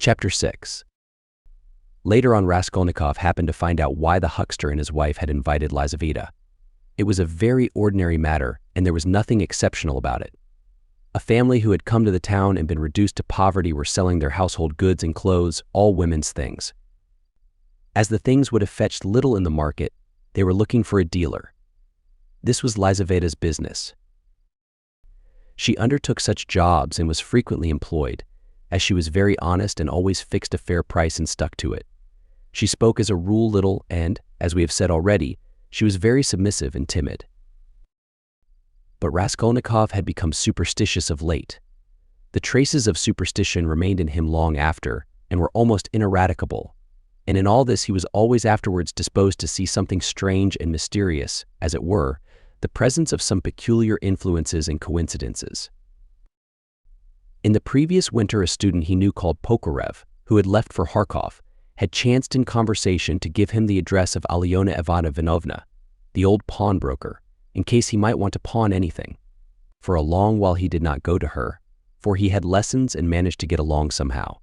Chapter 6. Later on, Raskolnikov happened to find out why the huckster and his wife had invited Lizaveta. It was a very ordinary matter, and there was nothing exceptional about it. A family who had come to the town and been reduced to poverty were selling their household goods and clothes, all women's things. As the things would have fetched little in the market, they were looking for a dealer. This was Lizaveta's business. She undertook such jobs and was frequently employed, as she was very honest and always fixed a fair price and stuck to it. She spoke as a rule little and, as we have said already, she was very submissive and timid. But Raskolnikov had become superstitious of late. The traces of superstition remained in him long after and were almost ineradicable, and in all this he was always afterwards disposed to see something strange and mysterious, as it were, the presence of some peculiar influences and coincidences. In the previous winter, a student he knew called Pokorev, who had left for Kharkov, had chanced in conversation to give him the address of Alyona Ivanovna, the old pawnbroker, in case he might want to pawn anything. For a long while he did not go to her, for he had lessons and managed to get along somehow.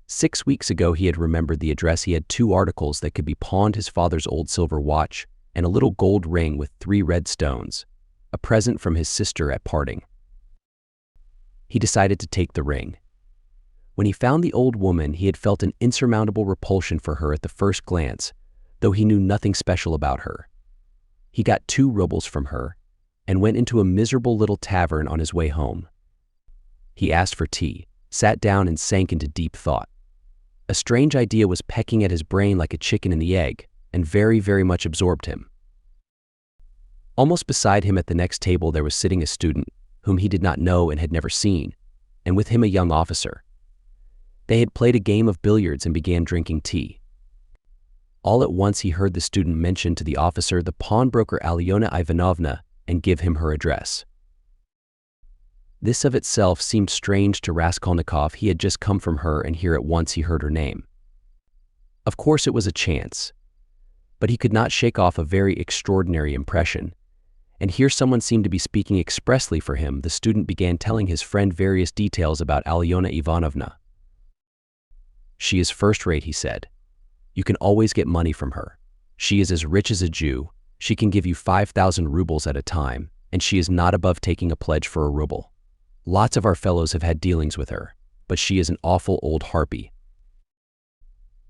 6 weeks ago he had remembered the address. He had 2 articles that could be pawned: his father's old silver watch and a little gold ring with 3 red stones, a present from his sister at parting. He decided to take the ring. When he found the old woman, he had felt an insurmountable repulsion for her at the first glance, though he knew nothing special about her. He got 2 rubles from her and went into a miserable little tavern on his way home. He asked for tea, sat down and sank into deep thought. A strange idea was pecking at his brain like a chicken in the egg, and very, very much absorbed him. Almost beside him at the next table there was sitting a student whom he did not know and had never seen, and with him a young officer. They had played a game of billiards and began drinking tea. All at once he heard the student mention to the officer the pawnbroker Alyona Ivanovna and give him her address. This of itself seemed strange to Raskolnikov. He had just come from her, and here at once he heard her name. Of course it was a chance, but he could not shake off a very extraordinary impression. And here someone seemed to be speaking expressly for him. The student began telling his friend various details about Alyona Ivanovna. "She is first-rate," he said. "You can always get money from her. She is as rich as a Jew. She can give you 5,000 rubles at a time, and she is not above taking a pledge for a ruble. Lots of our fellows have had dealings with her, but she is an awful old harpy."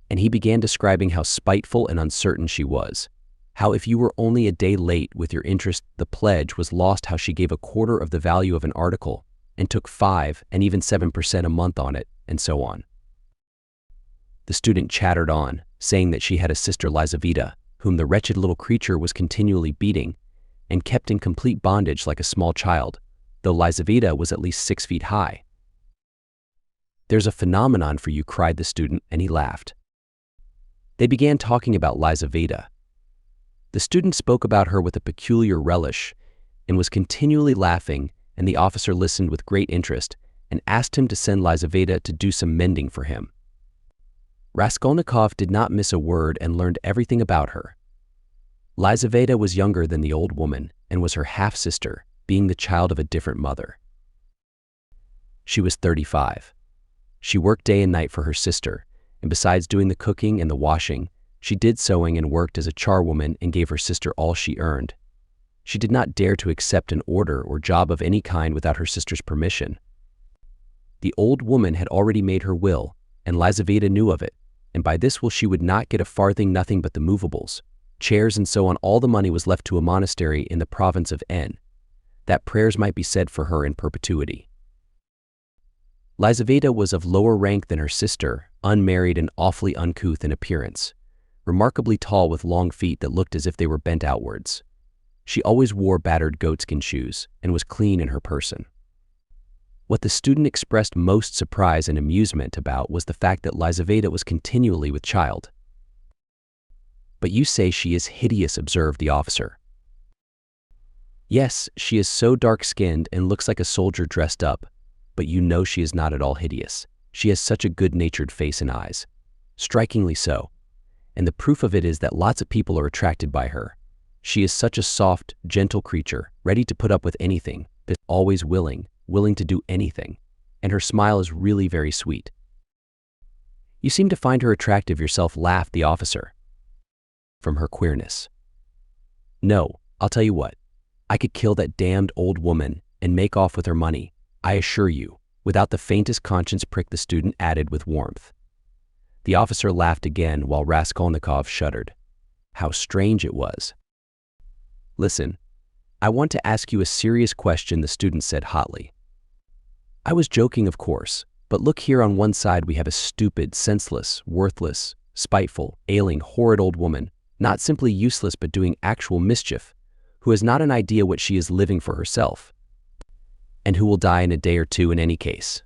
And he began describing how spiteful and uncertain she was, how if you were only a day late with your interest, the pledge was lost, how she gave a quarter of the value of an article and took 5 and even 7% a month on it, and so on. The student chattered on, saying that she had a sister Lizaveta, whom the wretched little creature was continually beating and kept in complete bondage like a small child, though Lizaveta was at least 6 feet high. "There's a phenomenon for you," cried the student, and he laughed. They began talking about Lizaveta. The student spoke about her with a peculiar relish and was continually laughing, and the officer listened with great interest and asked him to send Lizaveta to do some mending for him. Raskolnikov did not miss a word and learned everything about her. Lizaveta was younger than the old woman and was her half-sister, being the child of a different mother. She was 35. She worked day and night for her sister, and besides doing the cooking and the washing, she did sewing and worked as a charwoman and gave her sister all she earned. She did not dare to accept an order or job of any kind without her sister's permission. The old woman had already made her will, and Lizaveta knew of it, and by this will she would not get a farthing, nothing but the movables, chairs and so on. All the money was left to a monastery in the province of N, that prayers might be said for her in perpetuity. Lizaveta was of lower rank than her sister, unmarried and awfully uncouth in appearance, remarkably tall with long feet that looked as if they were bent outwards. She always wore battered goatskin shoes and was clean in her person. What the student expressed most surprise and amusement about was the fact that Lizaveta was continually with child. "But you say she is hideous," observed the officer. "Yes, she is so dark-skinned and looks like a soldier dressed up, but you know she is not at all hideous. She has such a good-natured face and eyes, strikingly so, and the proof of it is that lots of people are attracted by her. She is such a soft, gentle creature, ready to put up with anything, but always willing to do anything, and her smile is really very sweet." You seem to find her attractive yourself, laughed the officer. From her queerness. No, I'll tell you what. I could kill that damned old woman and make off with her money, I assure you, without the faintest conscience prick, the student added with warmth. The officer laughed again while Raskolnikov shuddered. How strange it was. Listen, I want to ask you a serious question, the student said hotly. I was joking, of course, but look here, on one side we have a stupid, senseless, worthless, spiteful, ailing, horrid old woman, not simply useless but doing actual mischief, who has not an idea what she is living for herself, and who will die in a day or two in any case.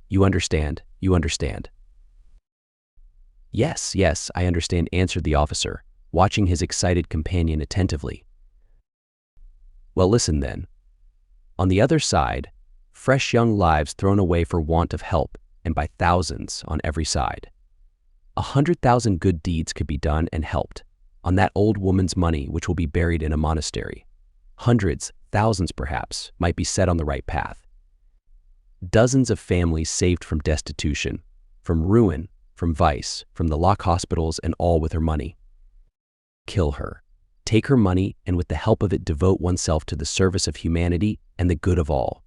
You understand, you understand. Yes, yes, I understand, answered the officer, watching his excited companion attentively. Well, listen then. On the other side, fresh young lives thrown away for want of help, and by thousands on every side. 100,000 good deeds could be done and helped, on that old woman's money which will be buried in a monastery. Hundreds, thousands perhaps, might be set on the right path. Dozens of families saved from destitution, from ruin, from vice, from the lock hospitals, and all with her money. Kill her. Take her money, and with the help of it devote oneself to the service of humanity and the good of all.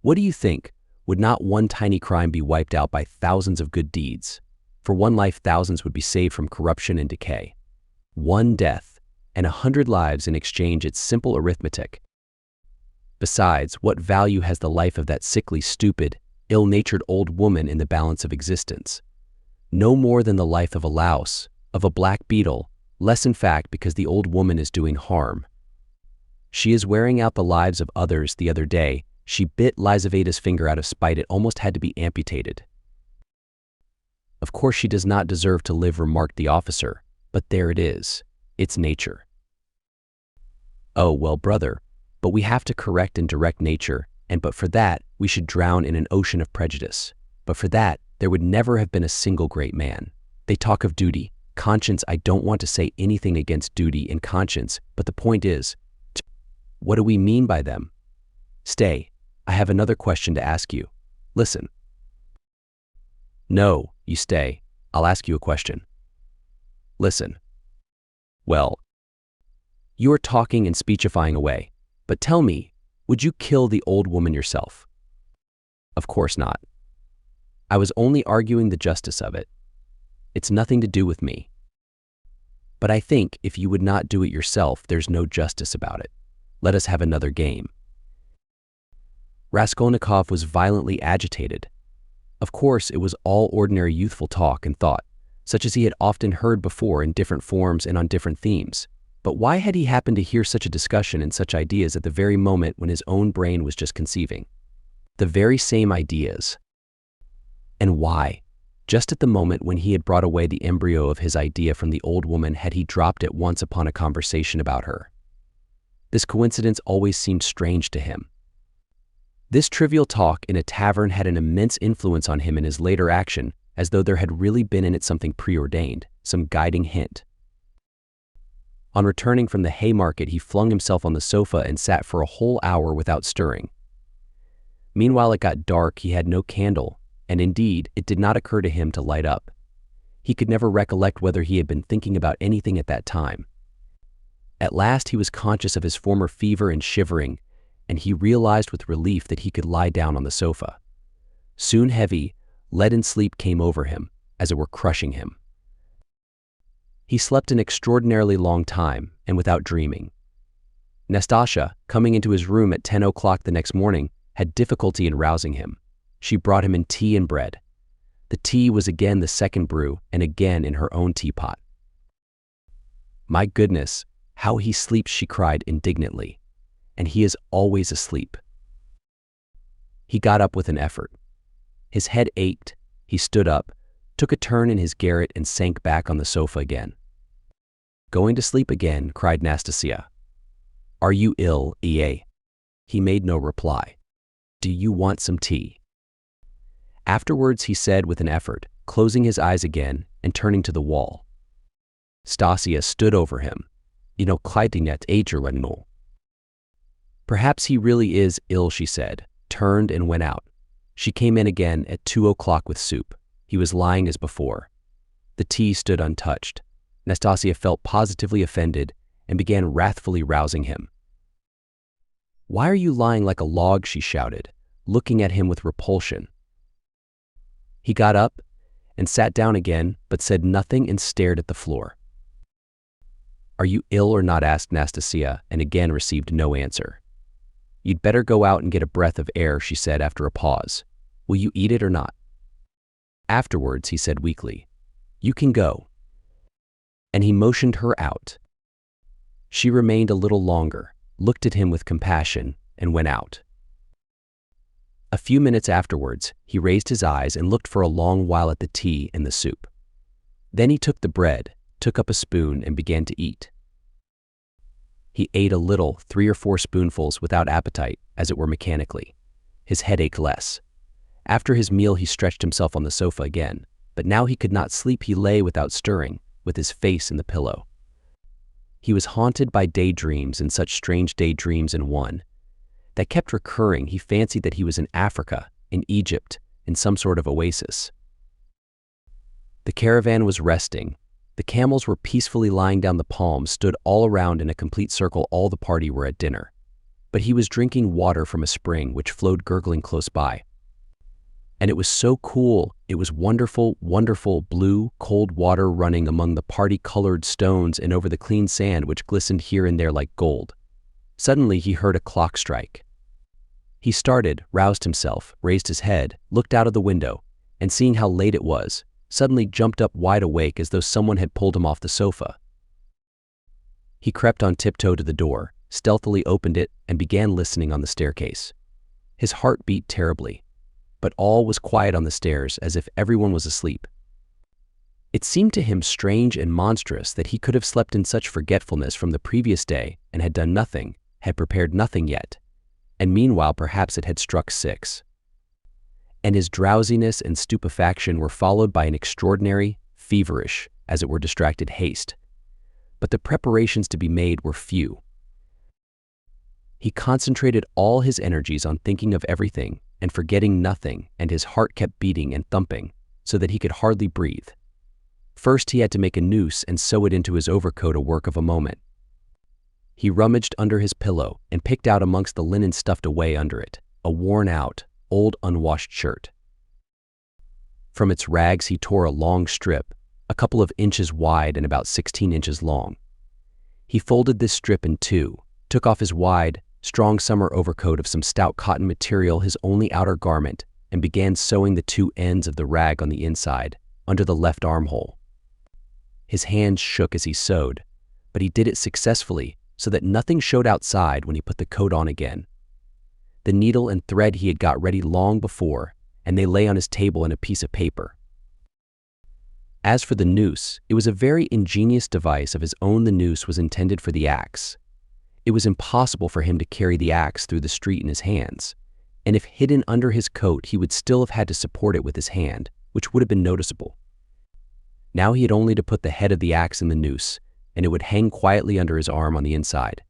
What do you think? Would not one tiny crime be wiped out by thousands of good deeds? For one life, thousands would be saved from corruption and decay. One death, and 100 lives in exchange. It's simple arithmetic. Besides, what value has the life of that sickly, stupid, ill-natured old woman in the balance of existence? No more than the life of a louse, of a black beetle, less in fact, because the old woman is doing harm. She is wearing out the lives of others. The other day, she bit Lizaveta's finger out of spite. It almost had to be amputated. Of course she does not deserve to live, remarked the officer, but there it is. It's nature. Oh, well, brother, but we have to correct and direct nature, and but for that, we should drown in an ocean of prejudice. But for that, there would never have been a single great man. They talk of duty, conscience. I don't want to say anything against duty and conscience, but the point is, what do we mean by them? Stay, I have another question to ask you. Listen. No, you stay. I'll ask you a question. Listen. Well, you are talking and speechifying away, but tell me, would you kill the old woman yourself? Of course not. I was only arguing the justice of it. It's nothing to do with me. But I think if you would not do it yourself, there's no justice about it. Let us have another game. Raskolnikov was violently agitated. Of course, it was all ordinary youthful talk and thought, such as he had often heard before in different forms and on different themes. But why had he happened to hear such a discussion and such ideas at the very moment when his own brain was just conceiving? The very same ideas. And why? Just at the moment when he had brought away the embryo of his idea from the old woman, had he dropped at once upon a conversation about her? This coincidence always seemed strange to him. This trivial talk in a tavern had an immense influence on him in his later action, as though there had really been in it something preordained, some guiding hint. On returning from the Haymarket, he flung himself on the sofa and sat for a whole hour without stirring. Meanwhile it got dark. He had no candle, and indeed it did not occur to him to light up. He could never recollect whether he had been thinking about anything at that time. At last he was conscious of his former fever and shivering, and he realized with relief that he could lie down on the sofa. Soon heavy, leaden sleep came over him, as it were crushing him. He slept an extraordinarily long time, and without dreaming. Nastasya, coming into his room at 10 o'clock the next morning, had difficulty in rousing him. She brought him in tea and bread. The tea was again the second brew, and again in her own teapot. My goodness, how he sleeps, she cried indignantly. And he is always asleep. He got up with an effort. His head ached. He stood up, took a turn in his garret, and sank back on the sofa again. Going to sleep again, cried Nastasya. Are you ill, E.A.? He made no reply. Do you want some tea? Afterwards he said with an effort, closing his eyes again and turning to the wall. Stasia stood over him. Perhaps he really is ill, she said, turned and went out. She came in again at 2 o'clock with soup. He was lying as before. The tea stood untouched. Nastasia felt positively offended and began wrathfully rousing him. "Why are you lying like a log?" she shouted, looking at him with repulsion. He got up and sat down again, but said nothing and stared at the floor. "Are you ill or not?" asked Nastasia, and again received no answer. "You'd better go out and get a breath of air," she said after a pause. "Will you eat it or not?" Afterwards, he said weakly, "You can go." And he motioned her out. She remained a little longer, looked at him with compassion, and went out. A few minutes afterwards, he raised his eyes and looked for a long while at the tea and the soup. Then he took the bread, took up a spoon, and began to eat. He ate a little, 3 or 4 spoonfuls, without appetite, as it were mechanically. His head ached less. After his meal he stretched himself on the sofa again, but now he could not sleep. He lay without stirring, with his face in the pillow. He was haunted by daydreams, and such strange daydreams. In one that kept recurring, he fancied that he was in Africa, in Egypt, in some sort of oasis. The caravan was resting. The camels were peacefully lying down. The palms stood all around in a complete circle. All the party were at dinner. But he was drinking water from a spring which flowed gurgling close by. And it was so cool, it was wonderful, wonderful, blue, cold water running among the party-colored stones and over the clean sand which glistened here and there like gold. Suddenly he heard a clock strike. He started, roused himself, raised his head, looked out of the window, and seeing how late it was, suddenly jumped up wide awake as though someone had pulled him off the sofa. He crept on tiptoe to the door, stealthily opened it, and began listening on the staircase. His heart beat terribly, but all was quiet on the stairs, as if everyone was asleep. It seemed to him strange and monstrous that he could have slept in such forgetfulness from the previous day and had done nothing, had prepared nothing yet, and meanwhile perhaps it had struck 6. And his drowsiness and stupefaction were followed by an extraordinary, feverish, as it were distracted haste. But the preparations to be made were few. He concentrated all his energies on thinking of everything and forgetting nothing, and his heart kept beating and thumping, so that he could hardly breathe. First he had to make a noose and sew it into his overcoat, a work of a moment. He rummaged under his pillow and picked out amongst the linen stuffed away under it a worn-out, old unwashed shirt. From its rags he tore a long strip, a couple of inches wide and about 16 inches long. He folded this strip in 2, took off his wide, strong summer overcoat of some stout cotton material, his only outer garment, and began sewing the 2 ends of the rag on the inside, under the left armhole. His hands shook as he sewed, but he did it successfully, so that nothing showed outside when he put the coat on again. The needle and thread he had got ready long before, and they lay on his table in a piece of paper. As for the noose, it was a very ingenious device of his own. The noose was intended for the axe. It was impossible for him to carry the axe through the street in his hands, and if hidden under his coat he would still have had to support it with his hand, which would have been noticeable. Now he had only to put the head of the axe in the noose, and it would hang quietly under his arm on the inside.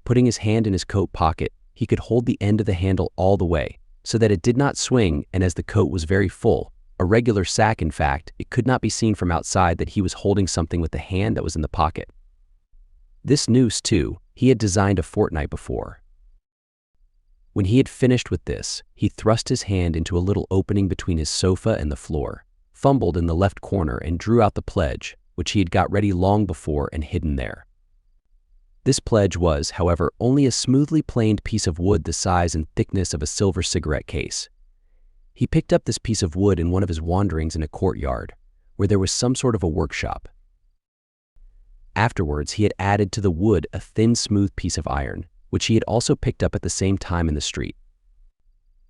Putting his hand in his coat pocket, he could hold the end of the handle all the way, so that it did not swing, and as the coat was very full, a regular sack in fact, it could not be seen from outside that he was holding something with the hand that was in the pocket. This noose, too, he had designed a fortnight before. When he had finished with this, he thrust his hand into a little opening between his sofa and the floor, fumbled in the left corner, and drew out the pledge, which he had got ready long before and hidden there. This pledge was, however, only a smoothly planed piece of wood the size and thickness of a silver cigarette case. He picked up this piece of wood in one of his wanderings in a courtyard, where there was some sort of a workshop. Afterwards, he had added to the wood a thin, smooth piece of iron, which he had also picked up at the same time in the street.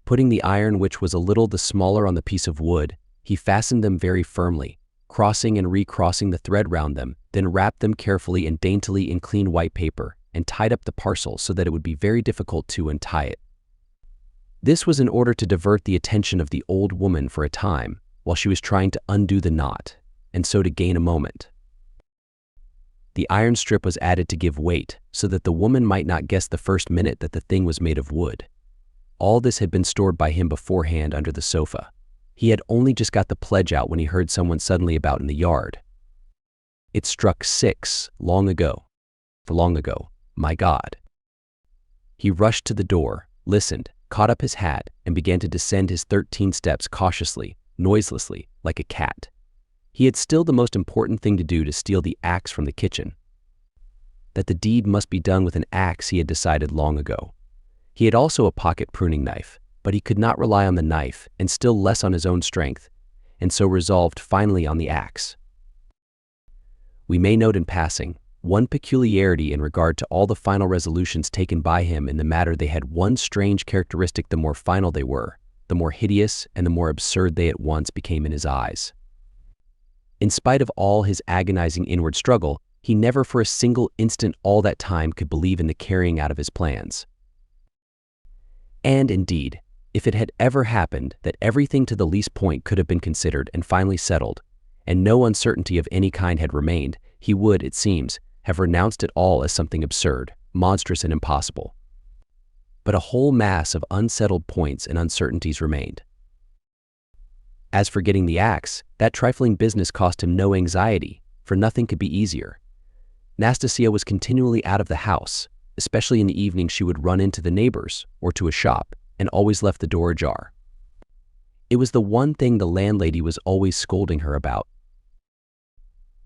Putting the iron, which was a little the smaller, on the piece of wood, he fastened them very firmly, crossing and recrossing the thread round them, then wrapped them carefully and daintily in clean white paper, and tied up the parcel so that it would be very difficult to untie it. This was in order to divert the attention of the old woman for a time, while she was trying to undo the knot, and so to gain a moment. The iron strip was added to give weight, so that the woman might not guess the first minute that the thing was made of wood. All this had been stored by him beforehand under the sofa. He had only just got the pledge out when he heard someone suddenly about in the yard. It struck 6 long ago. For long ago, my God. He rushed to the door, listened, caught up his hat, and began to descend his 13 steps cautiously, noiselessly, like a cat. He had still the most important thing to do, to steal the axe from the kitchen. That the deed must be done with an axe he had decided long ago. He had also a pocket pruning knife, but he could not rely on the knife, and still less on his own strength, and so resolved finally on the axe. We may note in passing one peculiarity in regard to all the final resolutions taken by him in the matter. They had one strange characteristic: the more final they were, the more hideous and the more absurd they at once became in his eyes. In spite of all his agonizing inward struggle, he never for a single instant all that time could believe in the carrying out of his plans. And indeed, if it had ever happened that everything to the least point could have been considered and finally settled, and no uncertainty of any kind had remained, he would, it seems, have renounced it all as something absurd, monstrous, and impossible. But a whole mass of unsettled points and uncertainties remained. As for getting the axe, that trifling business cost him no anxiety, for nothing could be easier. Nastasia was continually out of the house. Especially in the evening, she would run into the neighbors or to a shop, and always left the door ajar. It was the one thing the landlady was always scolding her about.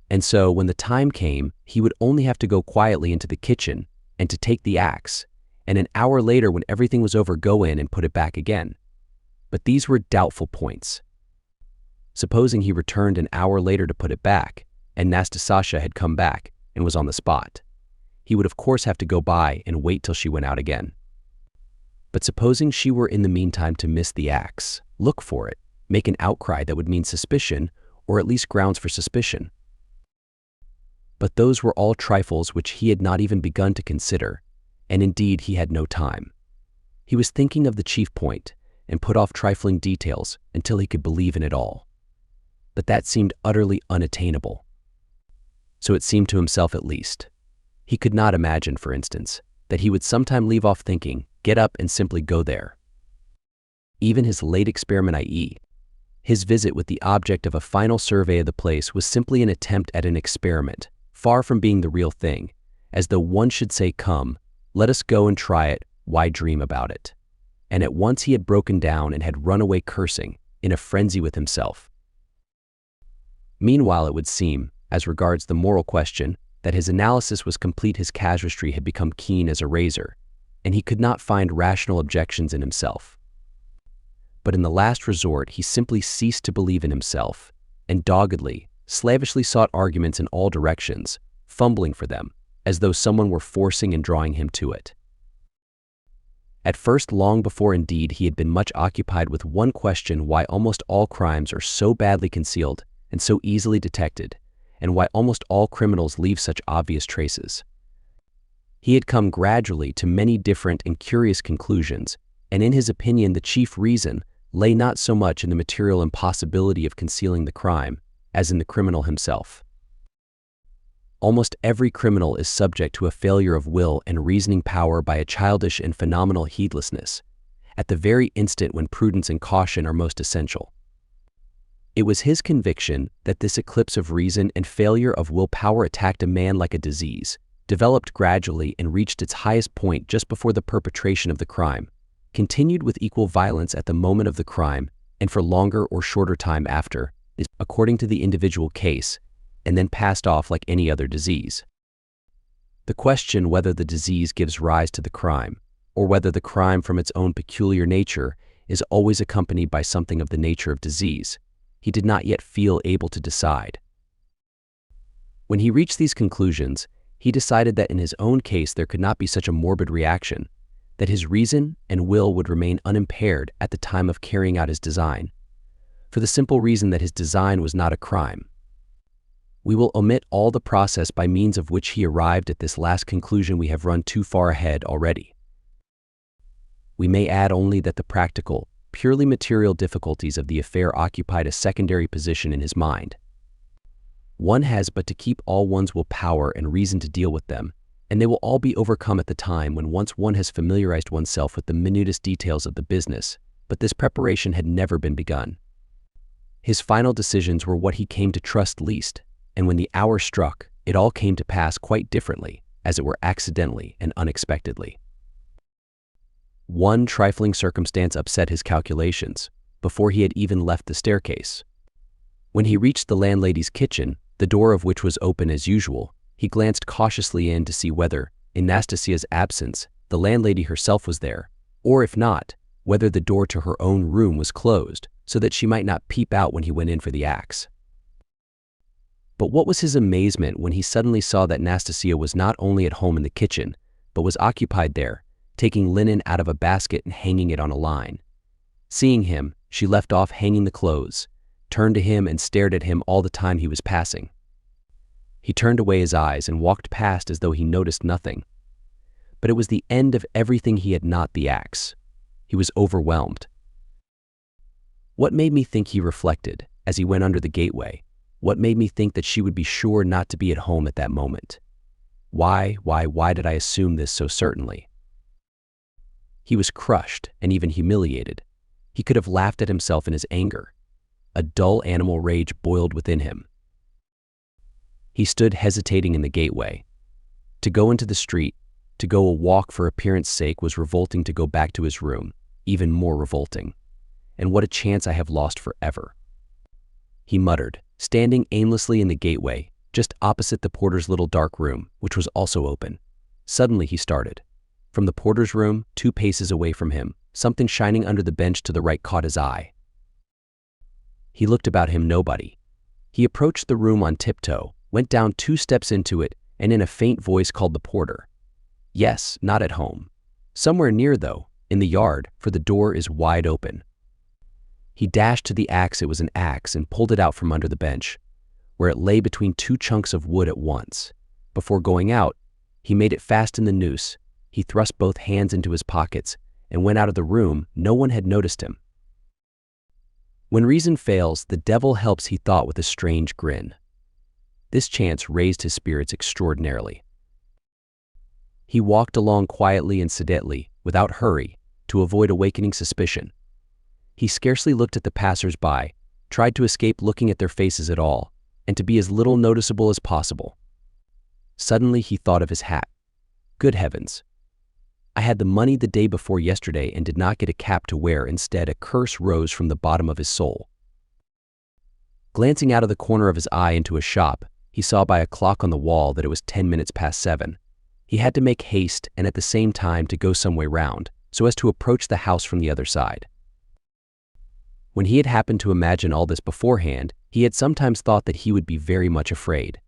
And so, when the time came, he would only have to go quietly into the kitchen and to take the axe, and an hour later, when everything was over, go in and put it back again. But these were doubtful points. Supposing he returned an hour later to put it back, and Nastasia had come back and was on the spot, he would of course have to go by and wait till she went out again. But supposing she were in the meantime to miss the axe, look for it, make an outcry that would mean suspicion, or at least grounds for suspicion. But those were all trifles which he had not even begun to consider, and indeed he had no time. He was thinking of the chief point, and put off trifling details until he could believe in it all. But that seemed utterly unattainable. So it seemed to himself, at least. He could not imagine, for instance, that he would sometime leave off thinking, get up and simply go there. Even his late experiment, i.e., his visit with the object of a final survey of the place, was simply an attempt at an experiment, far from being the real thing, as though one should say, come, let us go and try it, why dream about it? And at once he had broken down and had run away cursing, in a frenzy with himself. Meanwhile, it would seem, as regards the moral question, that his analysis was complete. His casuistry had become keen as a razor, and he could not find rational objections in himself. But in the last resort, he simply ceased to believe in himself, and doggedly, slavishly sought arguments in all directions, fumbling for them, as though someone were forcing and drawing him to it. At first, long before indeed, he had been much occupied with one question: why almost all crimes are so badly concealed and so easily detected, and why almost all criminals leave such obvious traces. He had come gradually to many different and curious conclusions, and in his opinion the chief reason lay not so much in the material impossibility of concealing the crime as in the criminal himself. Almost every criminal is subject to a failure of will and reasoning power by a childish and phenomenal heedlessness, at the very instant when prudence and caution are most essential. It was his conviction that this eclipse of reason and failure of willpower attacked a man like a disease, developed gradually and reached its highest point just before the perpetration of the crime, continued with equal violence at the moment of the crime, and for longer or shorter time after, according to the individual case, and then passed off like any other disease. The question whether the disease gives rise to the crime, or whether the crime from its own peculiar nature is always accompanied by something of the nature of disease, he did not yet feel able to decide. When he reached these conclusions, he decided that in his own case there could not be such a morbid reaction, that his reason and will would remain unimpaired at the time of carrying out his design, for the simple reason that his design was not a crime. We will omit all the process by means of which he arrived at this last conclusion. We have run too far ahead already. We may add only that the practical, purely material difficulties of the affair occupied a secondary position in his mind. One has but to keep all one's willpower and reason to deal with them, and they will all be overcome at the time when once one has familiarized oneself with the minutest details of the business, but this preparation had never been begun. His final decisions were what he came to trust least, and when the hour struck, it all came to pass quite differently, as it were accidentally and unexpectedly. One trifling circumstance upset his calculations before he had even left the staircase. When he reached the landlady's kitchen, the door of which was open as usual, he glanced cautiously in to see whether, in Nastasia's absence, the landlady herself was there, or if not, whether the door to her own room was closed so that she might not peep out when he went in for the axe. But what was his amazement when he suddenly saw that Nastasia was not only at home in the kitchen, but was occupied there, taking linen out of a basket and hanging it on a line. Seeing him, she left off hanging the clothes, turned to him and stared at him all the time he was passing. He turned away his eyes and walked past as though he noticed nothing. But it was the end of everything he had not the axe. He was overwhelmed. What made me think, he reflected, as he went under the gateway, what made me think that she would be sure not to be at home at that moment? Why did I assume this so certainly? He was crushed and even humiliated. He could have laughed at himself in his anger. A dull animal rage boiled within him. He stood hesitating in the gateway. To go into the street, to go a walk for appearance sake was revolting. To go back to his room, even more revolting. And what a chance I have lost forever. He muttered, standing aimlessly in the gateway, just opposite the porter's little dark room, which was also open. Suddenly he started. From the porter's room, 2 paces away from him, something shining under the bench to the right caught his eye. He looked about him, nobody. He approached the room on tiptoe, went down 2 steps into it, and in a faint voice called the porter. Yes, not at home. Somewhere near though, in the yard, for the door is wide open. He dashed to the axe, it was an axe, and pulled it out from under the bench, where it lay between 2 chunks of wood at once. Before going out, he made it fast in the noose. He thrust both hands into his pockets and went out of the room. No one had noticed him. When reason fails, the devil helps, he thought with a strange grin. This chance raised his spirits extraordinarily. He walked along quietly and sedately, without hurry, to avoid awakening suspicion. He scarcely looked at the passers-by, tried to escape looking at their faces at all, and to be as little noticeable as possible. Suddenly he thought of his hat. Good heavens! I had the money the day before yesterday and did not get a cap to wear. Instead, a curse rose from the bottom of his soul. Glancing out of the corner of his eye into a shop, he saw by a clock on the wall that it was 10 minutes past 7. He had to make haste and at the same time to go some way round, so as to approach the house from the other side. When he had happened to imagine all this beforehand, he had sometimes thought that he would be very much afraid.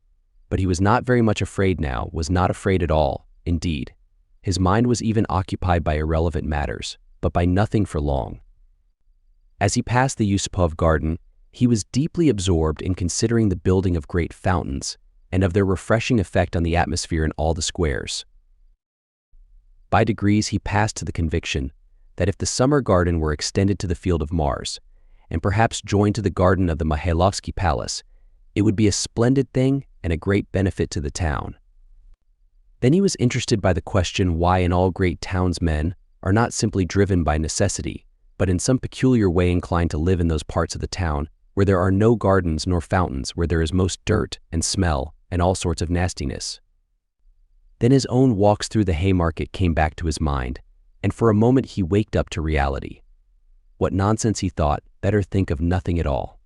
But he was not very much afraid now, was not afraid at all, indeed. His mind was even occupied by irrelevant matters, but by nothing for long. As he passed the Yusupov garden, he was deeply absorbed in considering the building of great fountains and of their refreshing effect on the atmosphere in all the squares. By degrees he passed to the conviction that if the summer garden were extended to the Field of Mars, and perhaps joined to the garden of the Mihailovsky Palace, it would be a splendid thing and a great benefit to the town. Then he was interested by the question why in all great towns men are not simply driven by necessity, but in some peculiar way inclined to live in those parts of the town where there are no gardens nor fountains, where there is most dirt and smell and all sorts of nastiness. Then his own walks through the Haymarket came back to his mind, and for a moment he waked up to reality. What nonsense, he thought, better think of nothing at all.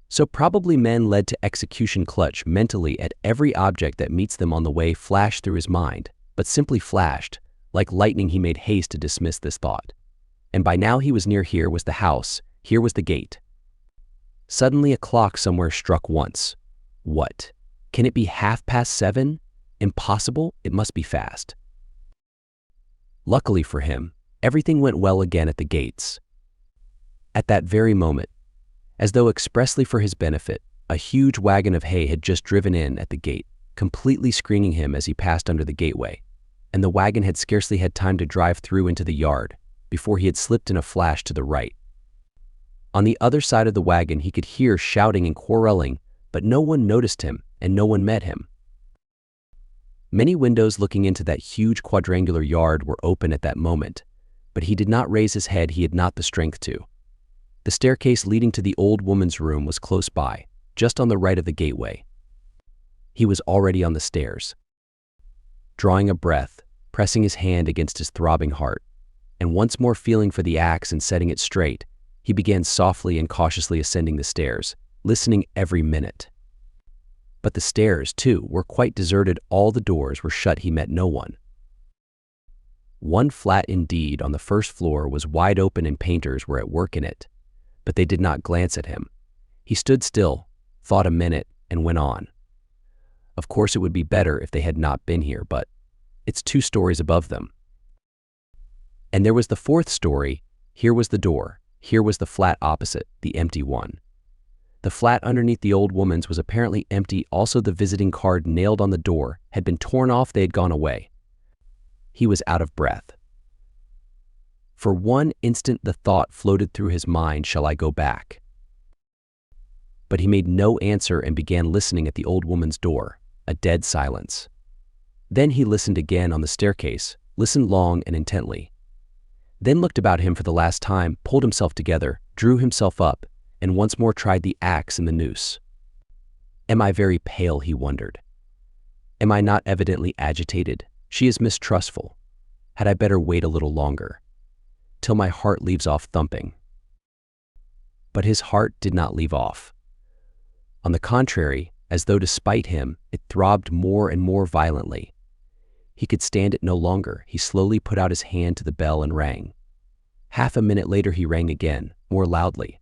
So probably men led to execution clutch mentally at every object that meets them on the way. Flashed through his mind, but simply flashed. Like lightning he made haste to dismiss this thought. And by now he was near. Here was the house, here was the gate. Suddenly a clock somewhere struck once. What? Can it be 7:30? Impossible, it must be fast. Luckily for him, everything went well again at the gates. At that very moment, as though expressly for his benefit, a huge wagon of hay had just driven in at the gate, completely screening him as he passed under the gateway, and the wagon had scarcely had time to drive through into the yard before he had slipped in a flash to the right. On the other side of the wagon he could hear shouting and quarreling, but no one noticed him and no one met him. Many windows looking into that huge quadrangular yard were open at that moment, but he did not raise his head. He had not the strength to. The staircase leading to the old woman's room was close by, just on the right of the gateway. He was already on the stairs. Drawing a breath, pressing his hand against his throbbing heart, and once more feeling for the axe and setting it straight, he began softly and cautiously ascending the stairs, listening every minute. But the stairs, too, were quite deserted. All the doors were shut. He met no one. One flat indeed on the first floor was wide open and painters were at work in it, but they did not glance at him. He stood still, thought a minute, and went on. Of course it would be better if they had not been here, but it's 2 stories above them. And there was the 4th story. Here was the door. Here was the flat opposite, the empty one. The flat underneath the old woman's was apparently empty. Also, the visiting card nailed on the door had been torn off. They had gone away. He was out of breath. For one instant the thought floated through his mind, shall I go back? But he made no answer and began listening at the old woman's door, a dead silence. Then he listened again on the staircase, listened long and intently. Then looked about him for the last time, pulled himself together, drew himself up, and once more tried the axe and the noose. Am I very pale, he wondered. Am I not evidently agitated? She is mistrustful. Had I better wait a little longer, till my heart leaves off thumping? But his heart did not leave off. On the contrary, as though to spite him, it throbbed more and more violently. He could stand it no longer. He slowly put out his hand to the bell and rang. Half a minute later he rang again, more loudly.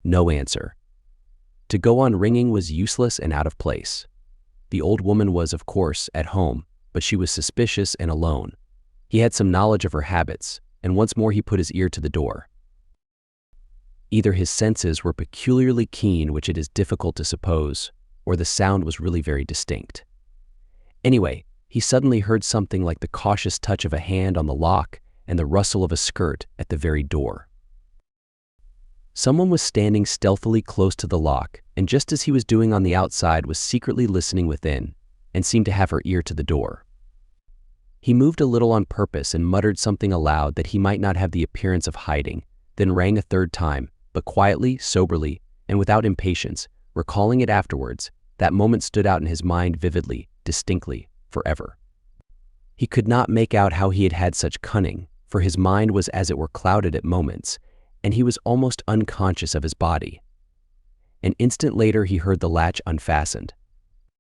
No answer. To go on ringing was useless and out of place. The old woman was, of course, at home, but she was suspicious and alone. He had some knowledge of her habits, and once more he put his ear to the door. Either his senses were peculiarly keen, which it is difficult to suppose, or the sound was really very distinct. Anyway, he suddenly heard something like the cautious touch of a hand on the lock and the rustle of a skirt at the very door. Someone was standing stealthily close to the lock, and just as he was doing on the outside, was secretly listening within, and seemed to have her ear to the door. He moved a little on purpose and muttered something aloud that he might not have the appearance of hiding, then rang a 3rd time, but quietly, soberly, and without impatience, recalling it afterwards. That moment stood out in his mind vividly, distinctly, forever. He could not make out how he had had such cunning, for his mind was as it were clouded at moments, and he was almost unconscious of his body. An instant later he heard the latch unfastened.